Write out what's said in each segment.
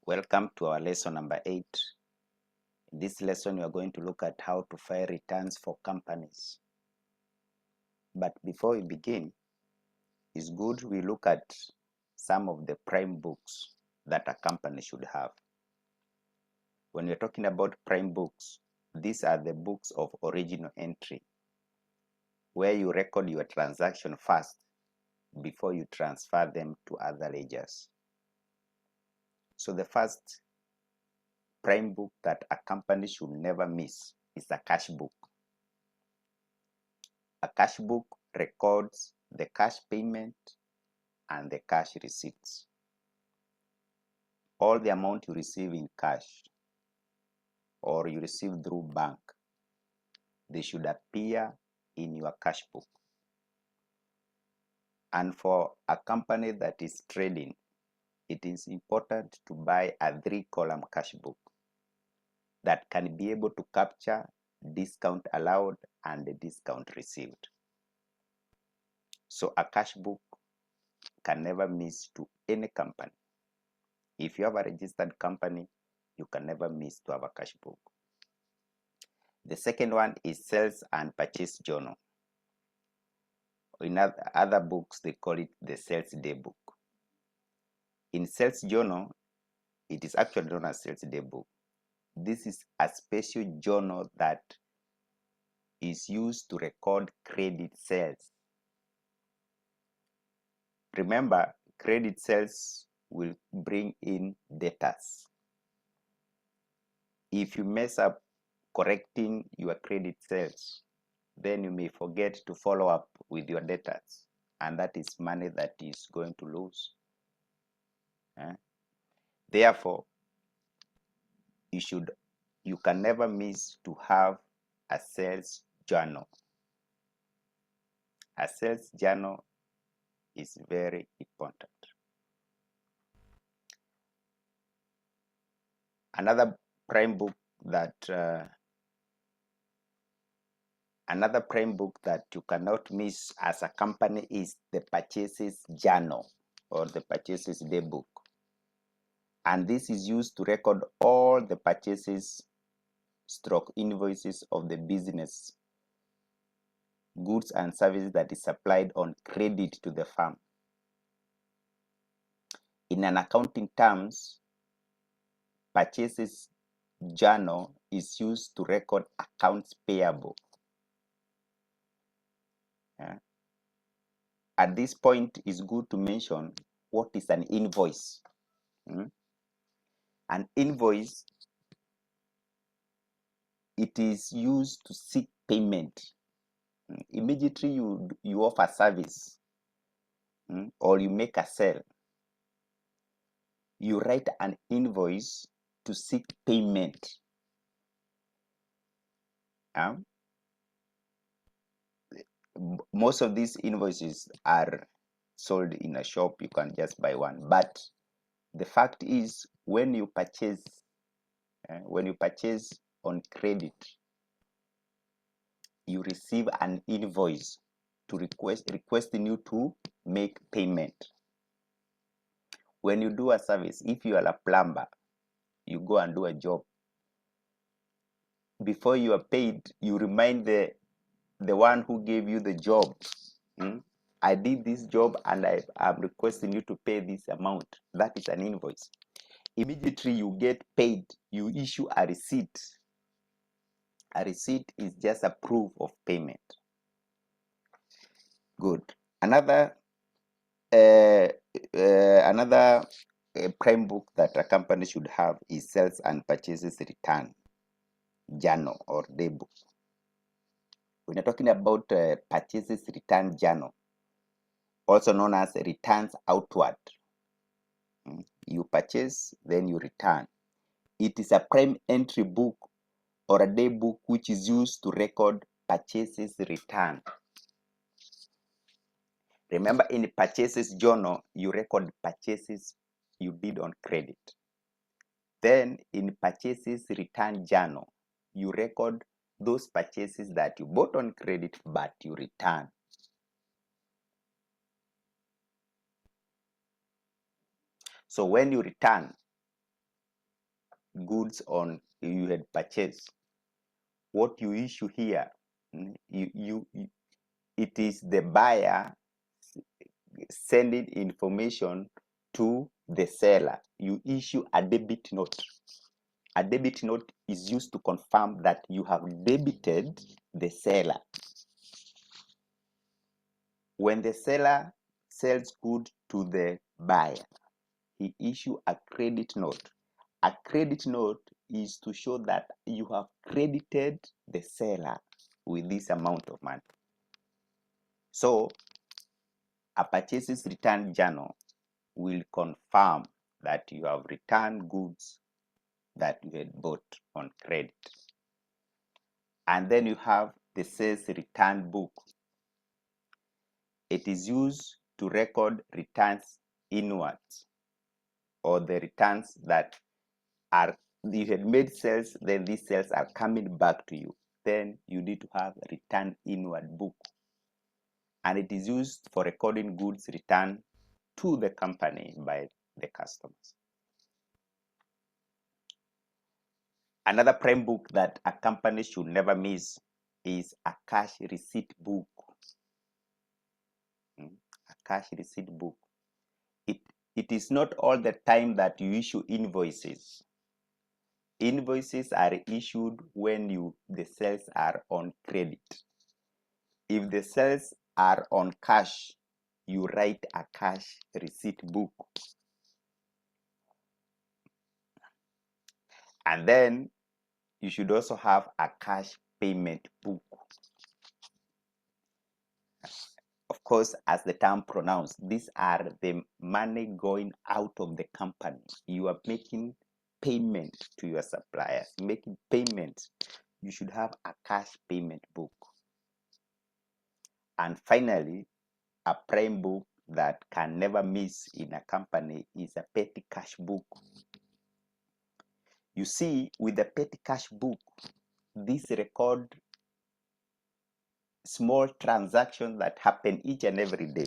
Welcome to our lesson number 8. In this lesson, we are going to look at how to file returns for companies. But before we begin, it's good we look at some of the prime books that a company should have. When we're talking about prime books, these are the books of original entry, where you record your transaction first before you transfer them to other ledgers. So the first prime book that a company should never miss is a cash book. A cash book records the cash payment and the cash receipts. All the amount you receive in cash or you receive through bank, they should appear in your cash book. And for a company that is trading, it is important to buy a 3-column cash book that can be able to capture discount allowed and the discount received. So a cash book can never miss to any company. If you have a registered company, you can never miss to have a cash book. The second one is sales and purchase journal. In other books, they call it the sales day book. In sales journal, it is actually known as sales day book. This is a special journal that is used to record credit sales. Remember, credit sales will bring in debtors. If you mess up correcting your credit sales, then you may forget to follow up with your debtors, and that is money that is going to lose. Therefore, you can never miss to have a sales journal. A sales journal is very important. Another prime book that you cannot miss as a company is the purchases journal or the purchases day book. And this is used to record all the purchases / invoices of the business, goods and services that is supplied on credit to the firm. In an accounting terms, purchases journal is used to record accounts payable. At this point, it's good to mention what is an invoice. An invoice, it is used to seek payment. Immediately you offer service or you make a sale, you write an invoice to seek payment. Most of these invoices are sold in a shop. You can just buy one, but the fact is, when you purchase on credit, you receive an invoice to requesting you to make payment. When you do a service, if you are a plumber, you go and do a job, before you are paid, you remind the one who gave you the job, I did this job and I am requesting you to pay this amount. That is an invoice. Immediately you get paid, you issue a receipt. A receipt is just a proof of payment. Good. Another prime book that a company should have is sales and purchases return journal or day book. When you're talking about purchases return journal, also known as returns outward, you purchase, then you return. It is a prime entry book or a day book which is used to record purchases return. Remember, in the purchases journal, you record purchases you did on credit. Then in purchases return journal, you record those purchases that you bought on credit but you return. So when you return, goods on you had purchased. What you issue here, it is the buyer sending information to the seller. You issue a debit note. A debit note is used to confirm that you have debited the seller. When the seller sells goods to the buyer, he issue a credit note. A credit note is to show that you have credited the seller with this amount of money. So a purchases return journal will confirm that you have returned goods that you had bought on credit. And then you have the sales return book. It is used to record returns inwards, or the returns that are you had made sales, then these sales are coming back to you. Then you need to have a return inward book. And it is used for recording goods returned to the company by the customers. Another prime book that a company should never miss is a cash receipt book. A cash receipt book. It is not all the time that you issue invoices. Invoices are issued when the sales are on credit. If the sales are on cash, you write a cash receipt book. And then you should also have a cash payment book. Of course, as the term pronounced, these are the money going out of the company. You are making payment to your suppliers, making payments. You should have a cash payment book. And finally, a prime book that can never miss in a company is a petty cash book. You see, with the petty cash book, this record small transactions that happen each and every day.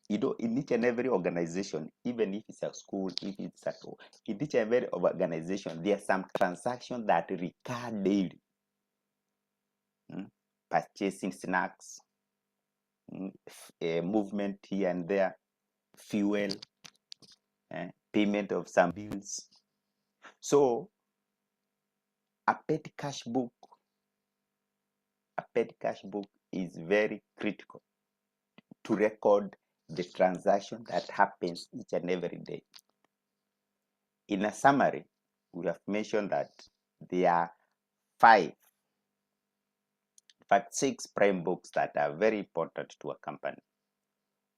In each and every organization, even if it's a school, if it's at home, in each and every organization, there are some transactions that recur daily. Purchasing snacks, movement here and there, fuel, payment of some bills. So a petty cash book is very critical to record the transaction that happens each and every day. In a summary, we have mentioned that there are 6 prime books that are very important to a company.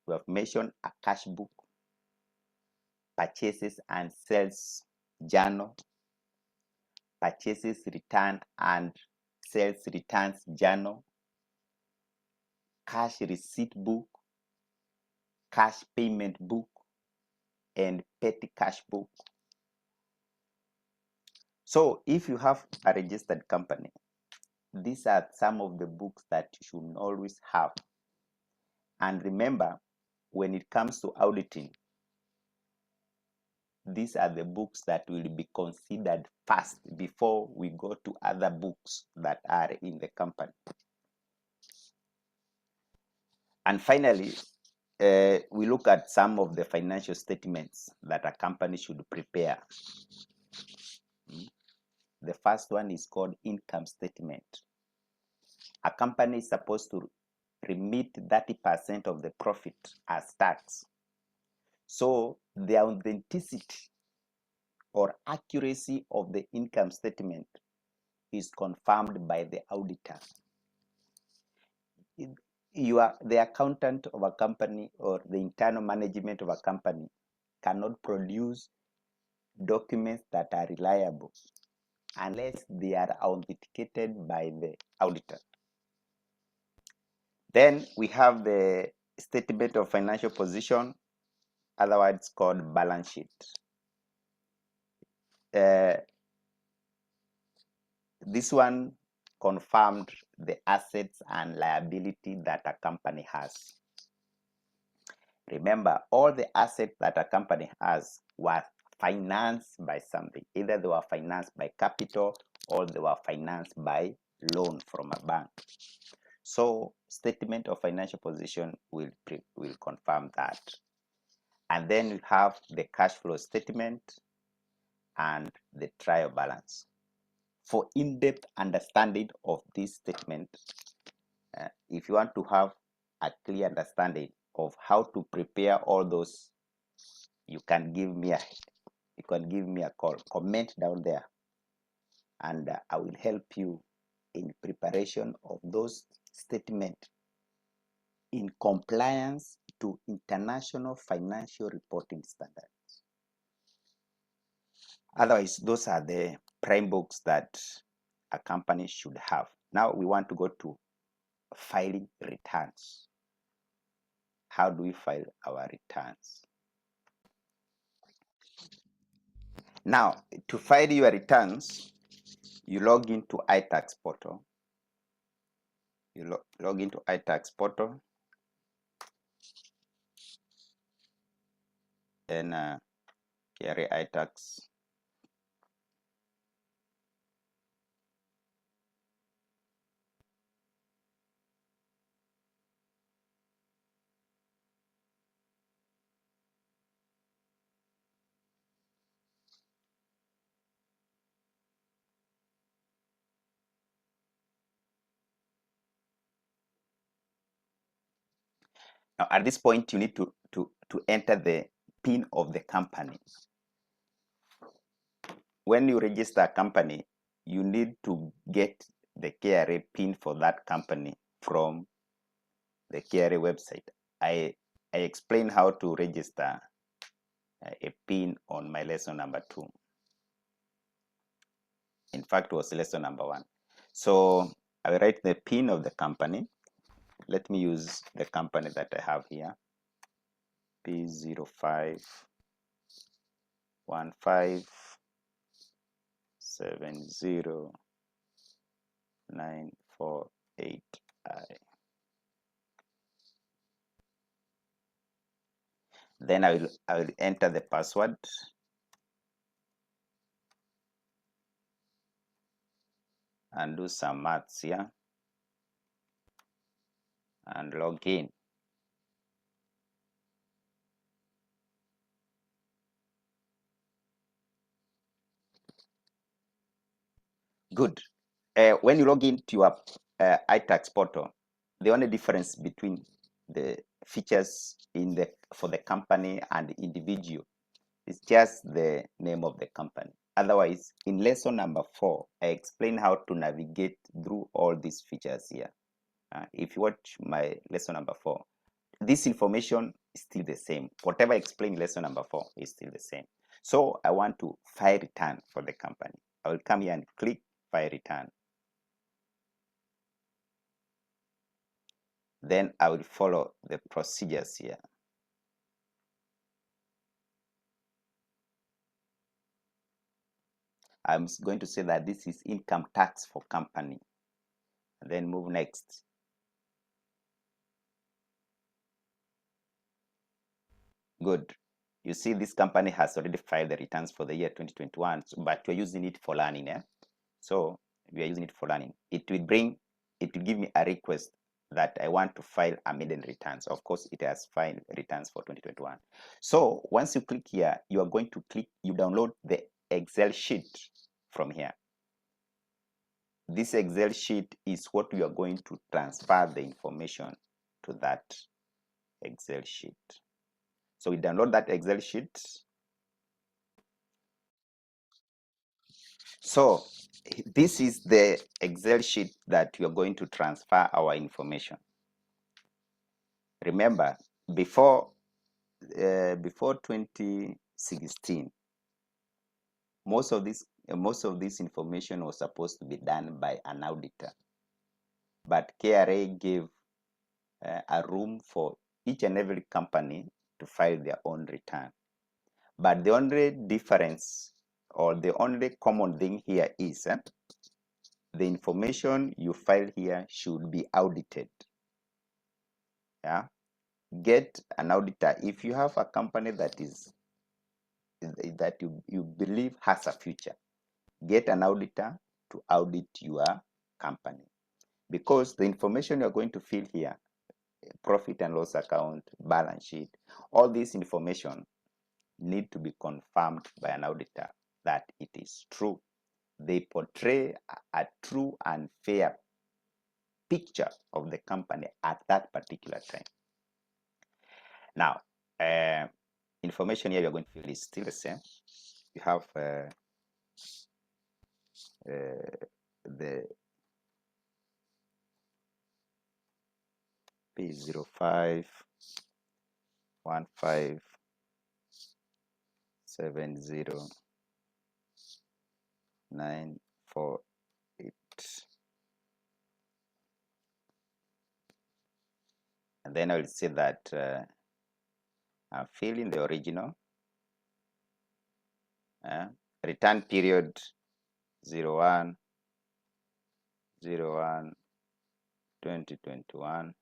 We have mentioned a cash book, purchases and sales journal, purchases return and sales returns journal, cash receipt book, cash payment book, and petty cash book. So if you have a registered company, these are some of the books that you should always have. And remember, when it comes to auditing, these are the books that will be considered first before we go to other books that are in the company. And finally, we look at some of the financial statements that a company should prepare. The first one is called income statement. A company is supposed to remit 30% of the profit as tax. So the authenticity or accuracy of the income statement is confirmed by the auditor. The accountant of a company or the internal management of a company cannot produce documents that are reliable unless they are authenticated by the auditor. Then we have the statement of financial position, otherwise called balance sheet. This one confirmed the assets and liability that a company has. Remember, all the assets that a company has were financed by something. Either they were financed by capital or they were financed by loan from a bank. So statement of financial position will confirm that. And then we have the cash flow statement and the trial balance. For in-depth understanding of this statement, if you want to have a clear understanding of how to prepare all those, you can give me a call. Comment down there, and I will help you in preparation of those statements in compliance to international financial reporting standards. Otherwise, those are the prime books that a company should have. Now we want to go to filing returns. How do we file our returns? Now, to file your returns, you log into Itax portal. You log into Itax portal, then carry Itax. Now, at this point, you need to enter the PIN of the company. When you register a company, you need to get the KRA PIN for that company from the KRA website. I explain how to register a PIN on my lesson number 2. In fact, it was lesson number 1. So I will write the PIN of the company. Let me use the company that I have here, P051570948I. Then I will enter the password. And do some maths here and log in. Good. When you log into your Itax portal, the only difference between the features for the company and the individual is just the name of the company. Otherwise, in lesson number 4, I explain how to navigate through all these features here. If you watch my lesson number 4, this information is still the same. Whatever I explained in lesson number 4 is still the same. So I want to file return for the company. I will come here and click file return. Then I will follow the procedures here. I'm going to say that this is income tax for company. And then move next. Good. You see this company has already filed the returns for the year 2021, but we're using it for learning. So we are using it for learning. It will give me a request that I want to file a maiden returns. Of course, it has filed returns for 2021. So once you click here, you are going to you download the Excel sheet from here. This Excel sheet is what you are going to transfer the information to that Excel sheet. So we download that Excel sheet. So this is the Excel sheet that we are going to transfer our information. Remember, before 2016, most of this information was supposed to be done by an auditor, but KRA gave a room for each and every company to file their own return. But the only difference or the only common thing here is the information you file here should be audited. Yeah, get an auditor. If you have a company that is that you believe has a future. Get an auditor to audit your company, because the information you're going to fill here, profit and loss account, balance sheet, all this information need to be confirmed by an auditor that it is true. They portray a true and fair picture of the company at that particular time. Now, information here you're going to fill is still the same. You have the P05 1570948, and then I will say that I'm filling the original. Return period 01/01/2021,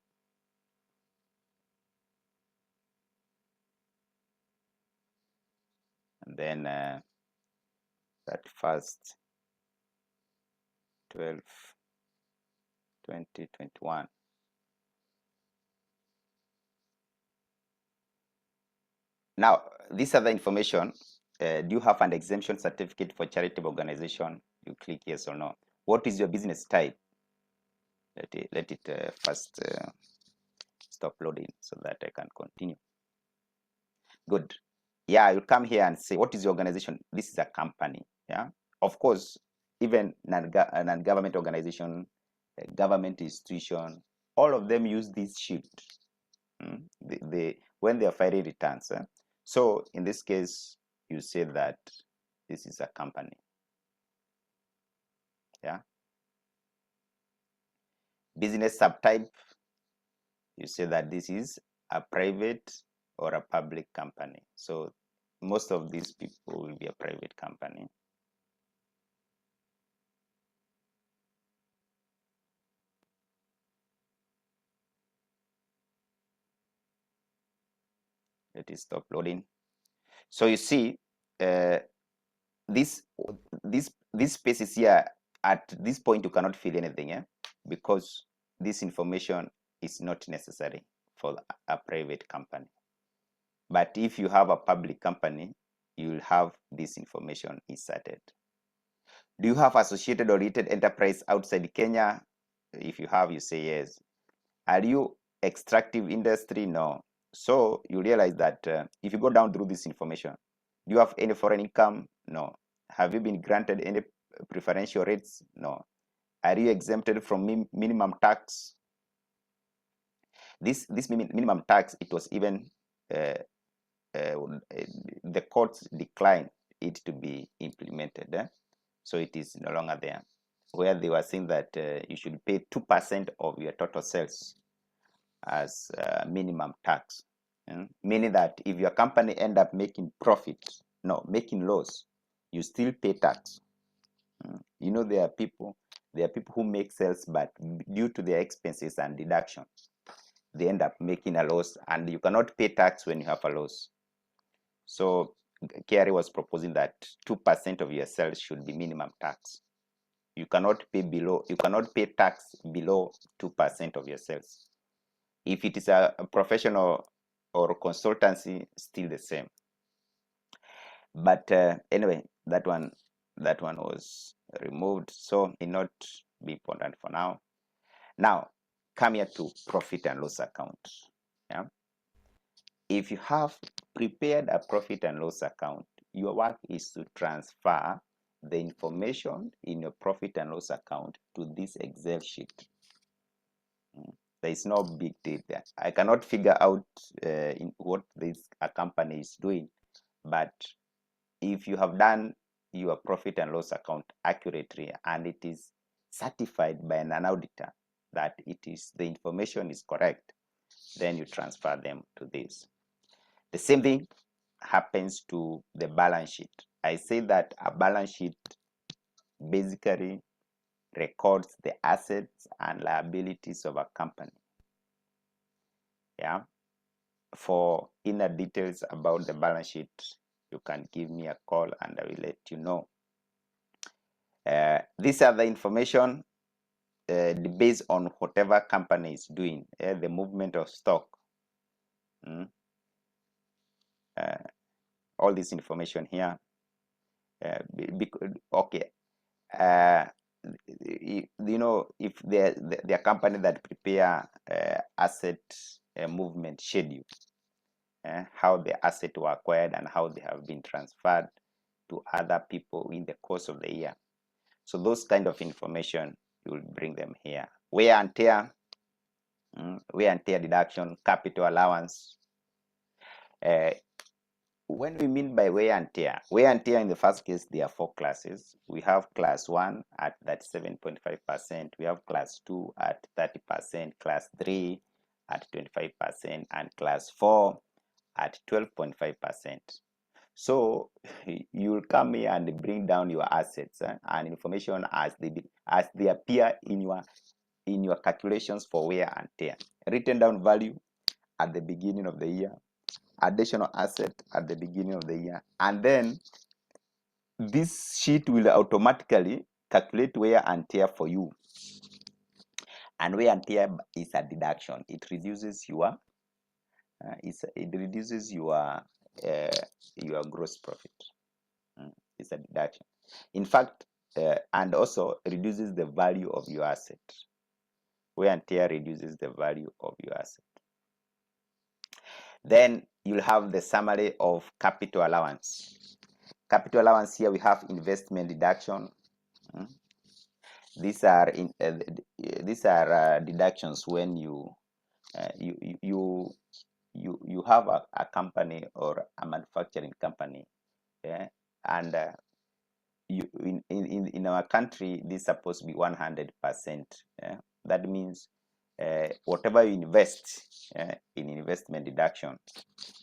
and then 31/12/2021. Now, this other information, do you have an exemption certificate for charitable organization? You click yes or no. What is your business type? Let it first stop loading so that I can continue. Good. Yeah, you come here and say, what is your organization? This is a company. Yeah. Of course, even non-government organization, government institution, all of them use this sheet. When they are filing returns. So in this case, you say that this is a company. Yeah. Business subtype, you say that this is a private or a public company. So most of these people will be a private company. Let it stop loading. So you see, this space is here. At this point, you cannot fill anything, because this information is not necessary for a private company. But if you have a public company, you will have this information inserted. Do you have associated or related enterprise outside Kenya? If you have, you say yes. Are you extractive industry? No. So you realize that if you go down through this information, do you have any foreign income? No. Have you been granted any preferential rates? No. Are you exempted from minimum tax? This minimum tax, it was even the courts declined it to be implemented. So it is no longer there, where they were saying that you should pay 2% of your total sales as minimum tax, meaning that if your company end up making making loss, you still pay tax. You know, there are people who make sales, but due to their expenses and deductions, they end up making a loss, and you cannot pay tax when you have a loss. So KRA was proposing that 2% of your sales should be minimum tax. You cannot pay tax below 2% of your sales. If it is a professional or consultancy, still the same. But anyway, that one was removed, so it not be important for now. Now, come here to profit and loss account. Yeah. If you have prepared a profit and loss account, your work is to transfer the information in your profit and loss account to this Excel sheet. There is no big deal there. I cannot figure out in what this company is doing, but if you have done your profit and loss account accurately and it is certified by an auditor that the information is correct, then you transfer them to this. The same thing happens to the balance sheet. I say that a balance sheet basically records the assets and liabilities of a company. Yeah. For inner details about the balance sheet, you can give me a call and I will let you know. These are the information based on whatever company is doing, the movement of stock. All this information here. Okay. You know, if they're company that prepare asset movement schedule, how the asset were acquired and how they have been transferred to other people in the course of the year. So those kind of information, you will bring them here. Wear and tear deduction, capital allowance. When we mean by wear and tear in the first case, there are 4 classes. We have class 1 at 37.5%, we have class 2 at 30%, class 3 at 25%, and class 4 at 12.5%. So you'll come here and bring down your assets and information as they appear in your calculations for wear and tear. Written down value at the beginning of the year, additional asset at the beginning of the year, and then this sheet will automatically calculate wear and tear for you. And wear and tear is a deduction. It reduces your your gross profit. It's a deduction. In fact, and also reduces the value of your asset. Wear and tear reduces the value of your asset. Then you'll have the summary of capital allowance. Capital allowance, here we have investment deduction. These are deductions when you have a company or a manufacturing company, and in our country this is supposed to be 100%. That means whatever you invest in investment deduction,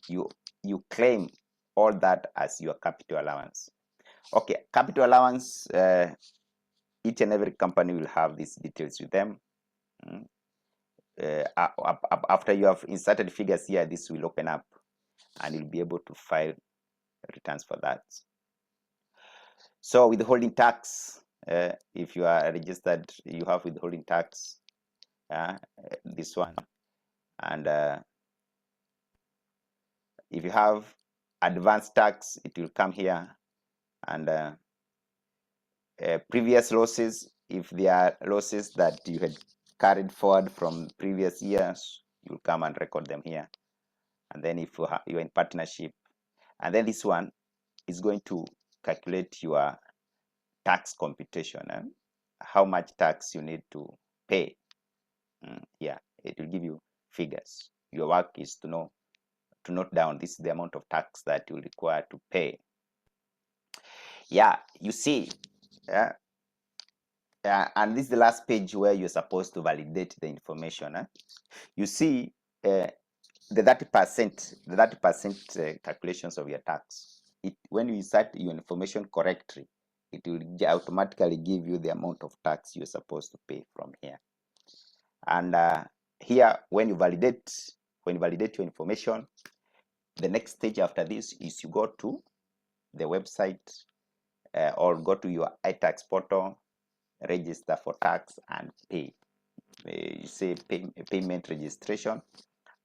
you claim all that as your capital allowance. Okay, capital allowance, each and every company will have these details with them. After you have inserted figures here, this will open up and you'll be able to file returns for that. So withholding tax, if you are registered, you have withholding tax, this one. And if you have advanced tax, it will come here. And previous losses, if there are losses that you had carried forward from previous years, you'll come and record them here. And then if you're in partnership, and then this one is going to calculate your tax computation, how much tax you need to pay. Yeah, it will give you figures. Your work is to note down this is the amount of tax that you require to pay. Yeah, you see, and this is the last page where you're supposed to validate the information. You see the 30% calculations of your tax. When you insert your information correctly, it will automatically give you the amount of tax you're supposed to pay from here. And here, when you validate your information, the next stage after this is you go to the website or go to your Itax portal, register for tax and pay. You say payment registration.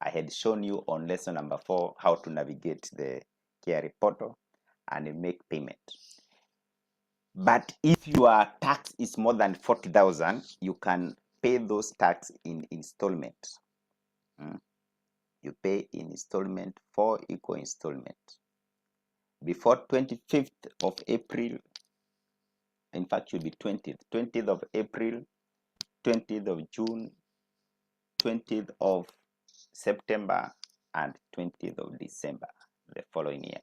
I had shown you on lesson number 4 how to navigate the KRA portal and make payment. But if your tax is more than 40,000, you can pay those tax in installments. You pay in installment, 4 equal installments. Before 25th of April, in fact, should be 20th of April, 20th of June, 20th of September, and 20th of December the following year.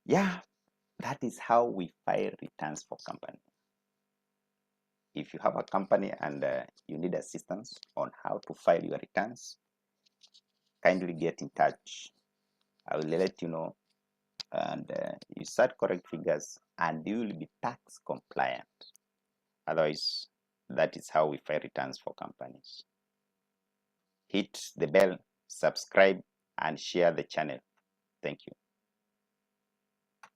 Yeah, that is how we file returns for company. If you have a company and you need assistance on how to file your returns, kindly get in touch. I will let you know, and you set correct figures and you will be tax compliant. Otherwise, that is how we file returns for companies. Hit the bell, subscribe, and share the channel. Thank you.